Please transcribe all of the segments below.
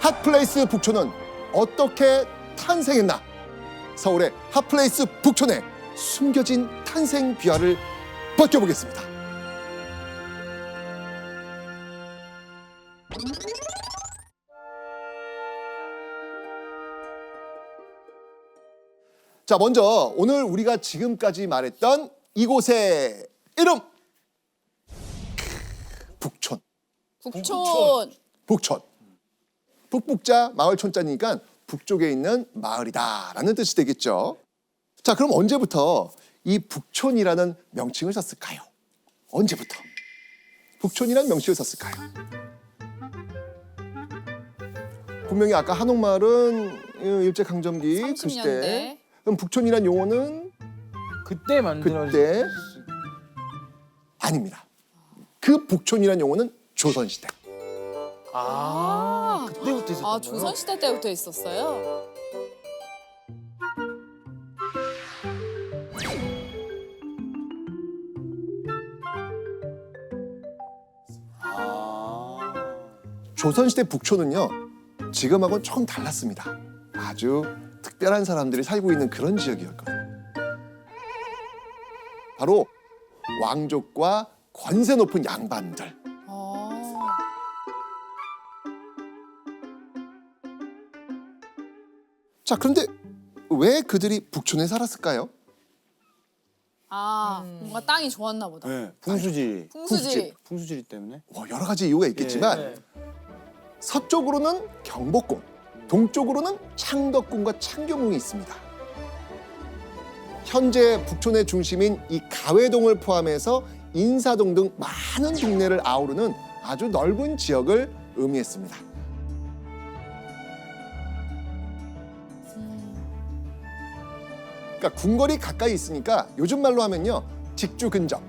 핫플레이스 북촌은 어떻게 탄생했나? 서울의 핫플레이스 북촌의 숨겨진 탄생 비화를 벗겨보겠습니다. 자, 먼저 오늘 우리가 지금까지 말했던 이곳의 이름! 북촌. 북촌. 북북자 마을촌자니까 북쪽에 있는 마을이다라는 뜻이 되겠죠. 자, 그럼 언제부터 이 북촌이라는 명칭을 썼을까요? 언제부터 북촌이라는 명칭을 썼을까요? 분명히 아까 한옥마을은 일제강점기 그 시대. 30년대. 그럼 북촌이라는 용어는 그때 만들어진 그때 아닙니다. 그 북촌이라는 용어는 조선시대. 그때부터 있었던 거예요? 조선시대 때부터 있었어요? 조선시대 북촌은요, 지금하고는 조금 달랐습니다. 아주 특별한 사람들이 살고 있는 그런 지역이었거든요. 바로 왕족과 권세 높은 양반들. 자, 그런데 왜 그들이 북촌에 살았을까요? 뭔가 땅이 좋았나 보다. 네, 풍수지. 풍수지. 풍수지리 때문에. 여러 가지 이유가 있겠지만 예. 서쪽으로는 경복궁, 동쪽으로는 창덕궁과 창경궁이 있습니다. 현재 북촌의 중심인 이 가회동을 포함해서 인사동 등 많은 동네를 아우르는 아주 넓은 지역을 의미했습니다. 그러니까 궁궐이 가까이 있으니까 요즘 말로 하면요, 직주 근접.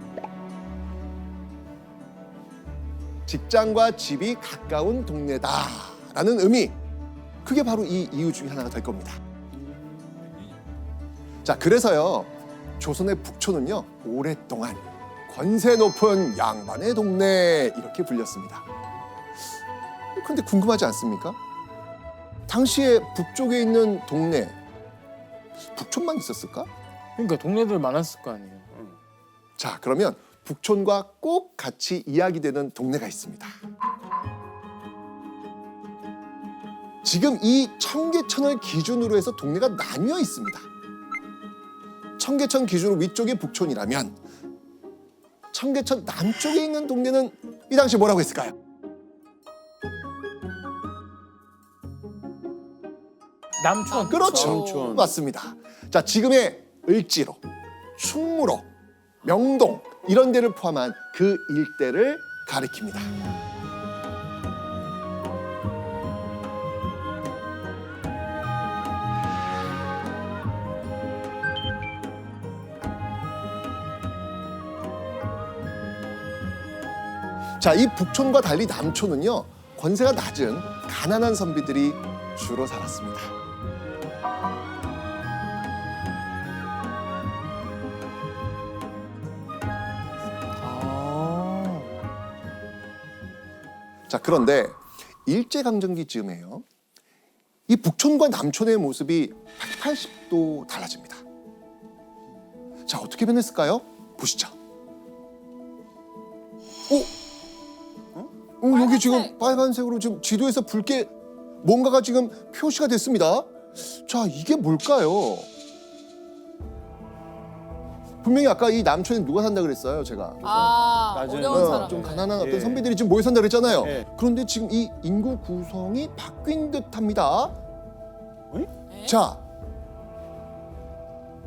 직장과 집이 가까운 동네다라는 의미. 그게 바로 이 이유 중에 하나가 될 겁니다. 자, 그래서요, 조선의 북촌은요, 오랫동안 권세 높은 양반의 동네 이렇게 불렸습니다. 그런데 궁금하지 않습니까? 당시에 북쪽에 있는 동네, 북촌만 있었을까? 그러니까 동네들 많았을 거 아니에요. 자, 그러면 북촌과 꼭 같이 이야기되는 동네가 있습니다. 지금 이 청계천을 기준으로 해서 동네가 나뉘어 있습니다. 청계천 기준으로 위쪽이 북촌이라면 청계천 남쪽에 있는 동네는 이 당시 뭐라고 했을까요? 남촌. 그렇죠. 남촌. 맞습니다. 자, 지금의 을지로, 충무로, 명동 이런 데를 포함한 그 일대를 가리킵니다. 자, 이 북촌과 달리 남촌은요, 권세가 낮은 가난한 선비들이 주로 살았습니다. 자, 그런데 일제강점기쯤에요, 이 북촌과 남촌의 모습이 180도 달라집니다. 자, 어떻게 변했을까요? 보시죠. 여기 지금 빨간색으로 지금 지도에서 붉게 뭔가가 지금 표시가 됐습니다. 자, 이게 뭘까요? 분명히 아까 이 남촌에 누가 산다 그랬어요, 제가. 낮은, 어려운 사람. 좀 가난한 어떤 예. 선비들이 지금 모여 산다 그랬잖아요. 예. 그런데 지금 이 인구 구성이 바뀐 듯합니다. 자,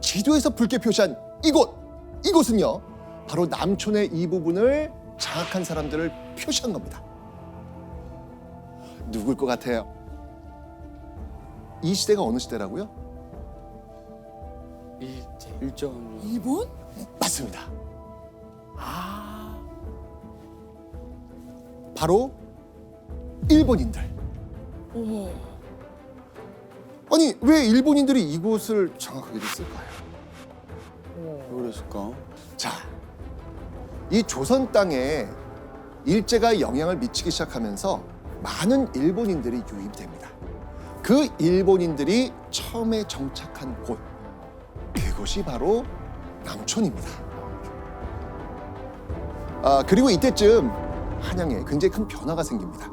지도에서 붉게 표시한 이곳은요, 바로 남촌의 이 부분을 장악한 사람들을 표시한 겁니다. 누굴 것 같아요? 이 시대가 어느 시대라고요? 일정. 일본? 맞습니다. 바로 일본인들. 어머. 아니, 왜 일본인들이 이곳을 장악하게 됐을까요? 왜 그랬을까? 자, 이 조선 땅에 일제가 영향을 미치기 시작하면서 많은 일본인들이 유입됩니다. 그 일본인들이 처음에 정착한 곳, 그곳이 바로 남촌입니다. 그리고 이때쯤 한양에 굉장히 큰 변화가 생깁니다.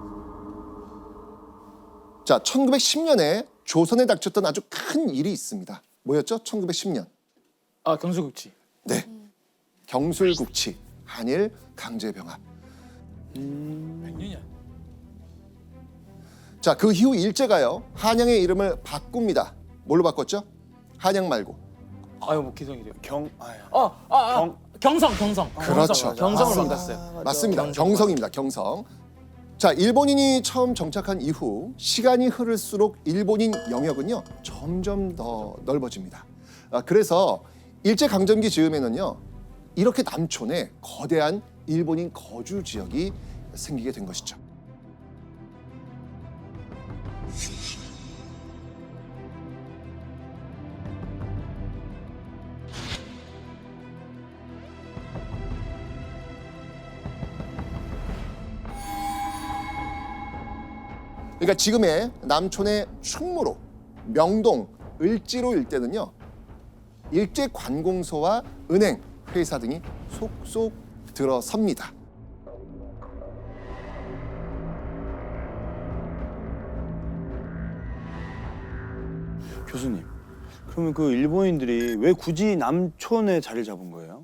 자, 1910년에 조선에 닥쳤던 아주 큰 일이 있습니다. 뭐였죠? 1910년. 아, 경수국지. 네. 경술국치, 한일 강제병합. 몇 년이야? 자, 그 이후 일제가요, 한양의 이름을 바꿉니다. 뭘로 바꿨죠? 한양 말고. 아유, 뭐 기성이래요. 경성. 그렇죠. 경성으로 맞습니다. 바꿨어요. 맞습니다. 경성. 경성입니다. 경성. 자, 일본인이 처음 정착한 이후 시간이 흐를수록 일본인 영역은요 점점 더 넓어집니다. 그래서 일제 강점기 즈음에는요 이렇게 남촌에 거대한 일본인 거주 지역이 생기게 된 것이죠. 그러니까 지금의 남촌의 충무로, 명동, 을지로 일대는요 일제관공서와 은행, 회사 등이 속속 들어섭니다. 교수님, 그러면 그 일본인들이 왜 굳이 남촌에 자리를 잡은 거예요?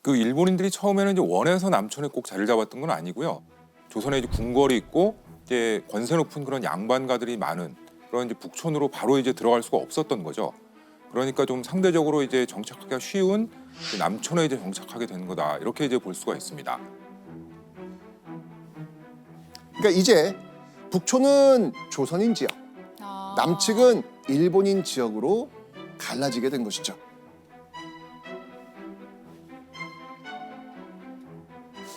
그 일본인들이 처음에는 이제 원해서 남촌에 꼭 자리를 잡았던 건 아니고요. 조선에 이제 궁궐이 있고 이제 권세 높은 그런 양반가들이 많은 그런 이제 북촌으로 바로 이제 들어갈 수가 없었던 거죠. 그러니까 좀 상대적으로 이제 정착하기가 쉬운 남촌에 이제 정착하게 된 거다. 이렇게 이제 볼 수가 있습니다. 그러니까 이제 북촌은 조선인 지역, 아. 남측은 일본인 지역으로 갈라지게 된 것이죠.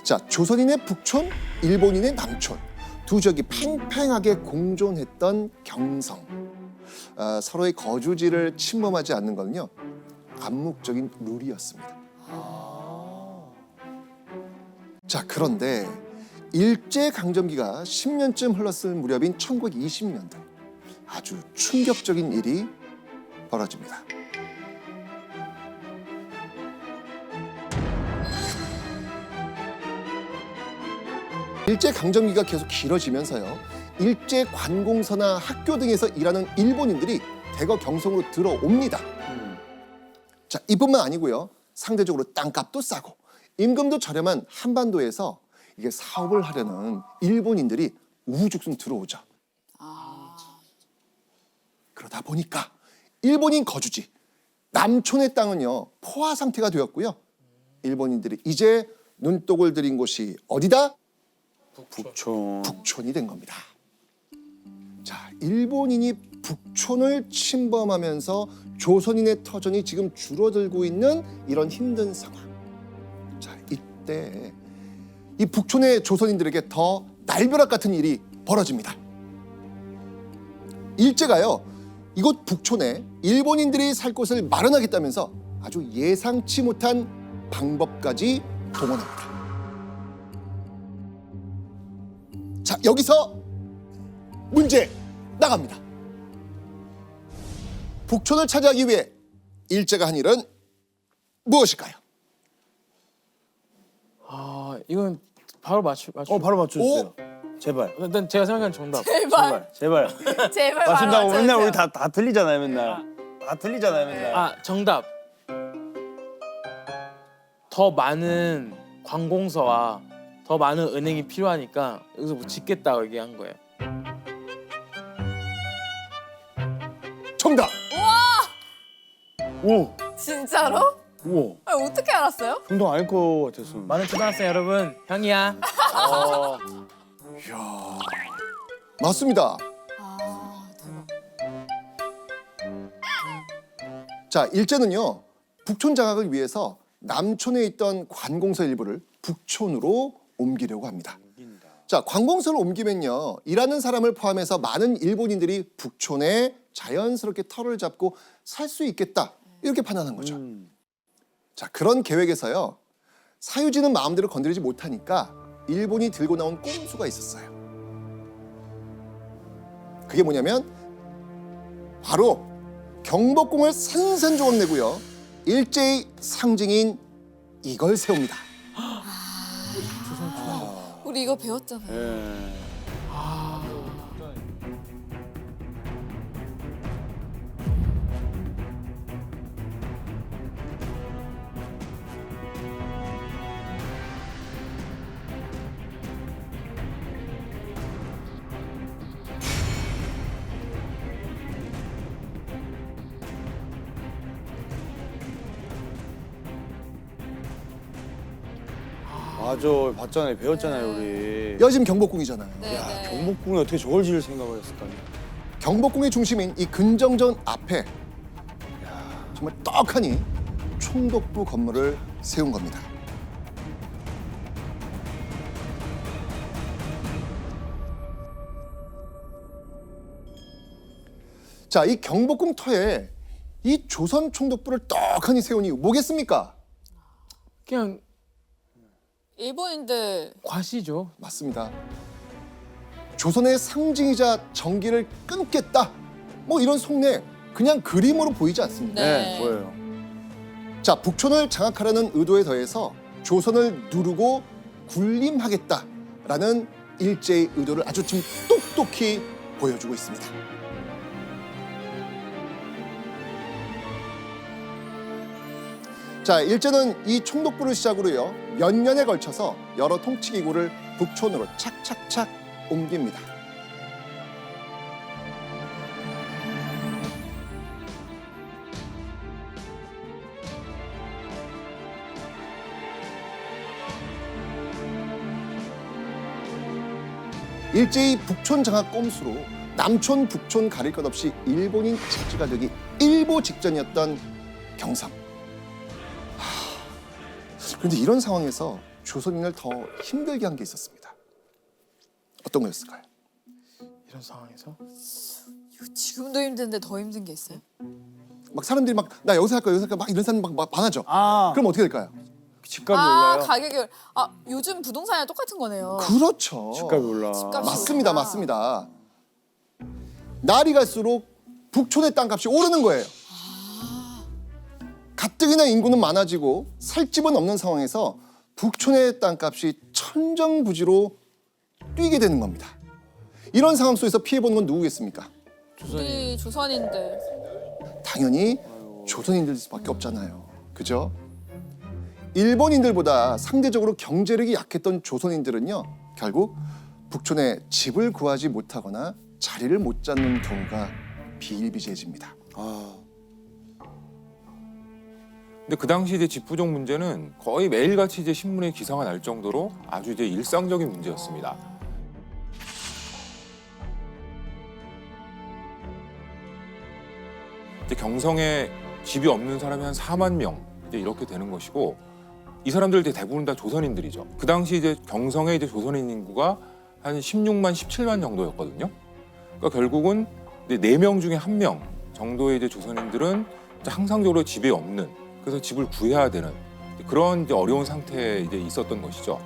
자, 조선인의 북촌, 일본인의 남촌 두 지역이 팽팽하게 공존했던 경성. 서로의 거주지를 침범하지 않는 것은요 암묵적인 룰이었습니다. 자, 그런데 일제 강점기가 10년쯤 흘렀을 무렵인 1920년대 아주 충격적인 일이 벌어집니다. 일제 강점기가 계속 길어지면서요 일제 관공서나 학교 등에서 일하는 일본인들이 대거 경성으로 들어옵니다. 자, 이뿐만 아니고요 상대적으로 땅값도 싸고 임금도 저렴한 한반도에서 이게 사업을 하려는 일본인들이 우후죽순 들어오죠. 그러다 보니까 일본인 거주지 남촌의 땅은요 포화 상태가 되었고요. 일본인들이 이제 눈독을 들인 곳이 어디다? 북촌. 북촌이 된 겁니다. 자, 일본인이 북촌을 침범하면서 조선인의 터전이 지금 줄어들고 있는 이런 힘든 상황. 자, 이때 이 북촌의 조선인들에게 더 날벼락 같은 일이 벌어집니다. 일제가요 이곳 북촌에 일본인들이 살 곳을 마련하겠다면서 아주 예상치 못한 방법까지 동원합니다. 자, 여기서 문제 나갑니다. 북촌을 차지하기 위해 일제가 한 일은 무엇일까요? 아, 이건 바로 맞추. 바로 맞춰주세요. 제발. 일단 제가 생각한 정답. 제발. 제발. 제발 바로 맞춘다고 맨날 맞춰주세요. 우리 다 틀리잖아요, 맨날. 다 틀리잖아요, 맨날. 아, 정답. 더 많은 관공서와 더 많은 은행이 필요하니까 여기서 뭐 짓겠다고 얘기한 거예요. 정답! 오! 진짜로? 우와. 아니, 어떻게 알았어요? 정답 알 것 같았어. 많은 초등학생 여러분, 형이야. 맞습니다. 아, 대박. 자, 일제는요 북촌 장악을 위해서 남촌에 있던 관공서 일부를 북촌으로 옮기려고 합니다. 자, 관공서를 옮기면요 일하는 사람을 포함해서 많은 일본인들이 북촌에 자연스럽게 터를 잡고 살 수 있겠다 이렇게 판단한 거죠. 자, 그런 계획에서요 사유지는 마음대로 건드리지 못하니까 일본이 들고 나온 꼼수가 있었어요. 그게 뭐냐면 바로 경복궁을 산산조각 내고요. 일제의 상징인 이걸 세웁니다. 우리 이거 배웠잖아요. 예. 맞아, 봤잖아요, 배웠잖아요, 우리. 여진 경복궁이잖아요. 네, 야, 네. 경복궁에 어떻게 저걸 지을 생각을 했을까? 경복궁의 중심인 이 근정전 앞에 정말 떡하니 총독부 건물을 세운 겁니다. 자, 이 경복궁 터에 이 조선 총독부를 떡하니 세운 이유 뭐겠습니까? 그냥 일본인들 과시죠. 맞습니다. 조선의 상징이자 정기를 끊겠다. 뭐 이런 속내 그냥 그림으로 보이지 않습니다. 네. 보여요. 자, 북촌을 장악하려는 의도에 더해서 조선을 누르고 군림하겠다라는 일제의 의도를 아주 좀 똑똑히 보여주고 있습니다. 자, 일제는 이 총독부를 시작으로요 몇 년에 걸쳐서 여러 통치기구를 북촌으로 착착착 옮깁니다. 일제히 북촌 장악 꼼수로 남촌 북촌 가릴 것 없이 일본인 착지가 되기 일보 직전이었던 경상. 그런데 이런 상황에서 조선인을 더 힘들게 한 게 있었습니다. 어떤 거였을까요? 이런 상황에서 이거 지금도 힘든데 더 힘든 게 있어요? 막 사람들이 막 나 여기서 할 거야 여기서 할 거야 막 이런 사람 막 많아져. 아, 그럼 어떻게 될까요? 집값이 아 올라요. 가격이 요즘 부동산이랑 똑같은 거네요. 그렇죠. 집값이 올라. 집값이 맞습니다, 올라. 맞습니다. 날이 갈수록 북촌의 땅값이 오르는 거예요. 가뜩이나 인구는 많아지고 살 집은 없는 상황에서 북촌의 땅값이 천정부지로 뛰게 되는 겁니다. 이런 상황 속에서 피해보는 건 누구겠습니까? 우리 조선인들. 당연히 조선인들밖에 없잖아요. 그죠? 일본인들보다 상대적으로 경제력이 약했던 조선인들은요. 결국 북촌에 집을 구하지 못하거나 자리를 못 잡는 경우가 비일비재해집니다. 아, 근데 그 당시 이제 집부족 문제는 거의 매일같이 이제 신문에 기사가 날 정도로 아주 이제 일상적인 문제였습니다. 이제 경성에 집이 없는 사람이 한 4만 명 이제 이렇게 되는 것이고 이 사람들 대부분 다 조선인들이죠. 그 당시 이제 경성의 이제 조선인 인구가 한 16만, 17만 정도였거든요. 그러니까 결국은 이제 4명 중에 1명 정도의 이제 조선인들은 이제 항상적으로 집이 없는 그래서 집을 구해야 되는 그런 이제 어려운 상태에 이제 있었던 것이죠.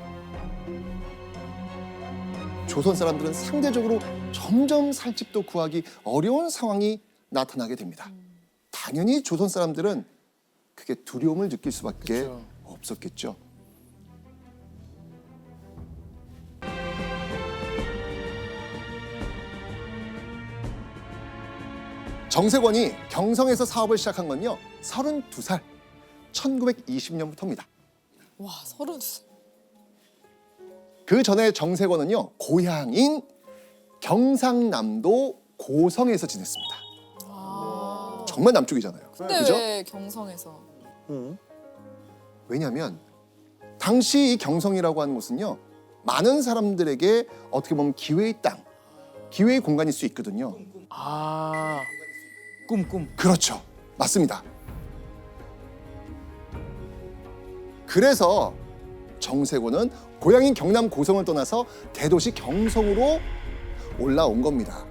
조선 사람들은 상대적으로 점점 살 집도 구하기 어려운 상황이 나타나게 됩니다. 당연히 조선 사람들은 그게 두려움을 느낄 수밖에 그렇죠. 없었겠죠. 정세권이 경성에서 사업을 시작한 건요 32살 1920년부터입니다. 와 32살. 그 전에 정세권은요 고향인 경상남도 고성에서 지냈습니다. 아. 정말 남쪽이잖아요. 근데 그죠? 왜 경성에서? 응. 왜냐하면 당시 이 경성이라고 하는 곳은요 많은 사람들에게 어떻게 보면 기회의 땅, 기회의 공간일 수 있거든요. 아 꿈. 그렇죠. 맞습니다. 그래서 정세곤은 고향인 경남 고성을 떠나서 대도시 경성으로 올라온 겁니다.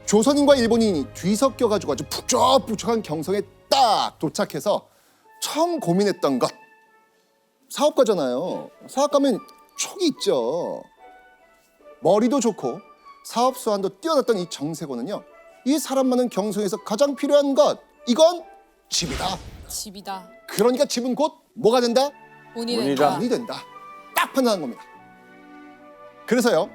조선인과 일본인이 뒤섞여가지고 아주 북적북적한 경성에 딱 도착해서 처음 고민했던 것. 사업가잖아요. 사업가면 촉이 있죠. 머리도 좋고 사업 수완도 뛰어났던 이 정세곤은요, 이 사람 많은 경성에서 가장 필요한 것, 이건 집이다. 집이다. 그러니까 집은 곧 뭐가 된다? 운이 운이다. 된다. 돈이 된다. 딱 판단한 겁니다. 그래서요,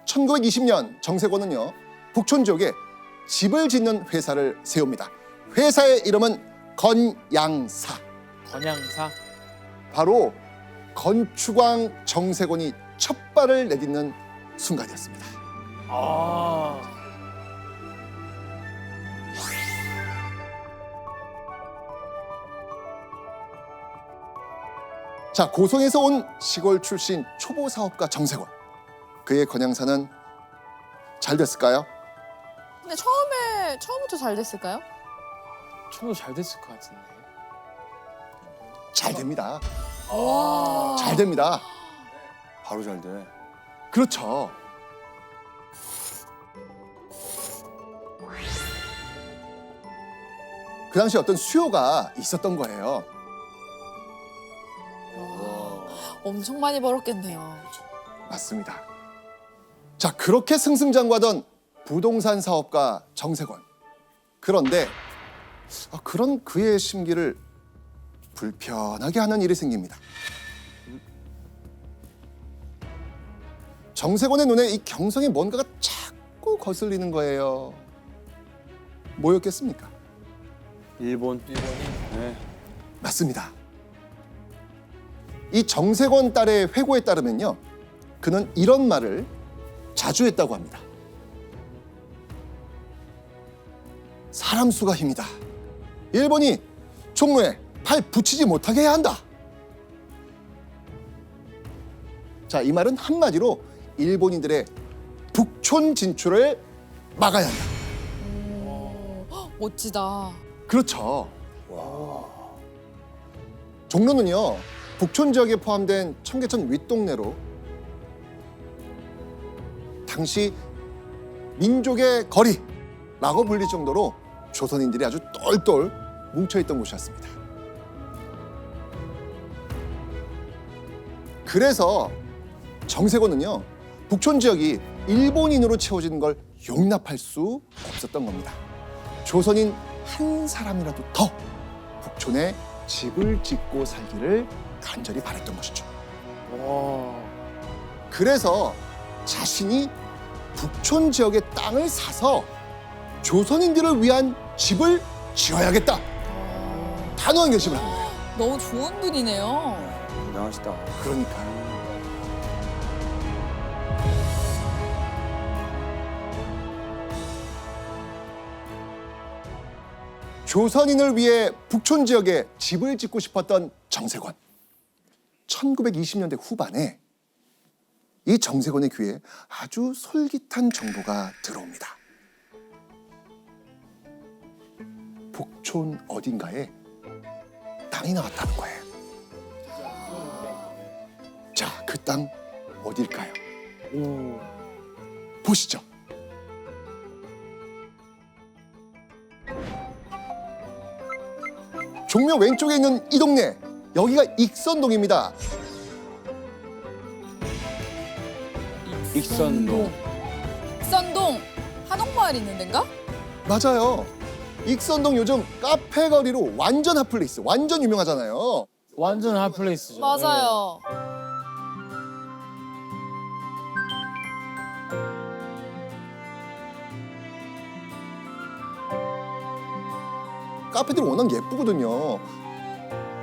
1920년 정세곤은요, 북촌 지역에 집을 짓는 회사를 세웁니다. 회사의 이름은 건양사. 건양사. 바로 건축왕 정세곤이 첫 발을 내딛는 순간이었습니다. 아. 자, 고성에서 온 시골 출신 초보 사업가 정세곤. 그의 건양사는 잘 됐을까요? 근데 처음부터 잘 됐을까요? 처음부터 잘 됐을 것 같은데. 잘 됩니다. 와. 잘 됩니다. 바로 잘 돼. 그렇죠. 그 당시 어떤 수요가 있었던 거예요. 엄청 많이 벌었겠네요. 맞습니다. 자, 그렇게 승승장구하던 부동산 사업가 정세곤. 그런데 그런 그의 심기를 불편하게 하는 일이 생깁니다. 정세곤의 눈에 이 경성에 뭔가가 자꾸 거슬리는 거예요. 뭐였겠습니까? 일본이. 네. 맞습니다. 이 정세곤 딸의 회고에 따르면요, 그는 이런 말을 자주 했다고 합니다. 사람 수가 힘이다. 일본이 종로에 발 붙이지 못하게 해야 한다. 자, 이 말은 한마디로 일본인들의 북촌 진출을 막아야 한다. 멋지다. 그렇죠. 종로는요, 북촌 지역에 포함된 청계천 윗동네로 당시 민족의 거리라고 불릴 정도로 조선인들이 아주 똘똘 뭉쳐있던 곳이었습니다. 그래서 정세곤은요, 북촌 지역이 일본인으로 채워지는 걸 용납할 수 없었던 겁니다. 조선인 한 사람이라도 더 북촌에 집을 짓고 살기를 간절히 바랬던 것이죠. 와. 그래서 자신이 북촌 지역의 땅을 사서 조선인들을 위한 집을 지어야겠다. 단호한 결심을 합니다. 너무 좋은 분이네요. 대단하시다. 그러니까 조선인을 위해 북촌 지역에 집을 짓고 싶었던 정세곤. 1920년대 후반에 이 정세곤의 귀에 아주 솔깃한 정보가 들어옵니다. 북촌 어딘가에 땅이 나왔다는 거예요. 자, 그 땅 어딜까요? 오. 보시죠. 종묘 왼쪽에 있는 이 동네, 여기가 익선동입니다. 익선동. 익선동 한옥마을 있는 데인가? 맞아요. 익선동 요즘 카페 거리로 완전 핫플레이스, 완전 유명하잖아요. 완전 핫플레이스죠. 맞아요. 카페들이 워낙 예쁘거든요.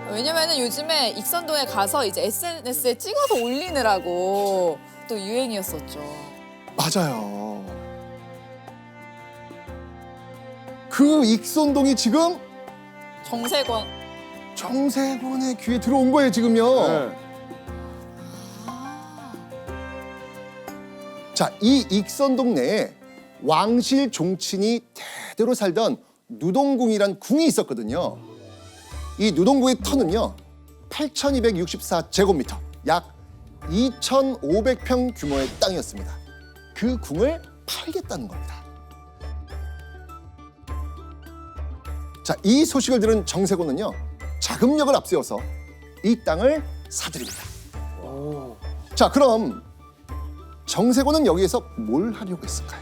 왜냐면은 요즘에 익선동에 가서 이제 SNS에 찍어서 올리느라고 또 유행이었었죠. 맞아요. 그 익선동이 지금 정세권. 정세곤의 귀에 들어온 거예요, 지금요. 네. 자, 이 익선동 내에 왕실 종친이 대대로 살던 누동궁이란 궁이 있었거든요. 이 누동궁의 터는요, 8,264제곱미터, 약 2,500평 규모의 땅이었습니다. 그 궁을 팔겠다는 겁니다. 자, 이 소식을 들은 정세곤은요, 자금력을 앞세워서 이 땅을 사들입니다. 오. 자, 그럼 정세곤은 여기에서 뭘 하려고 했을까요?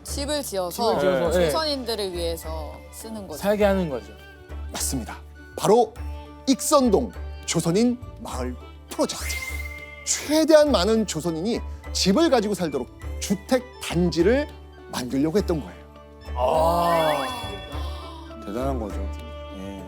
집을 지어서 집을 지어서, 예. 조선인들을 위해서 쓰는 거죠. 살게 하는 거죠. 맞습니다. 바로 익선동 조선인 마을 프로젝트. 최대한 많은 조선인이 집을 가지고 살도록 주택 단지를 만들려고 했던 거예요. 아. 대단한 거죠. 예.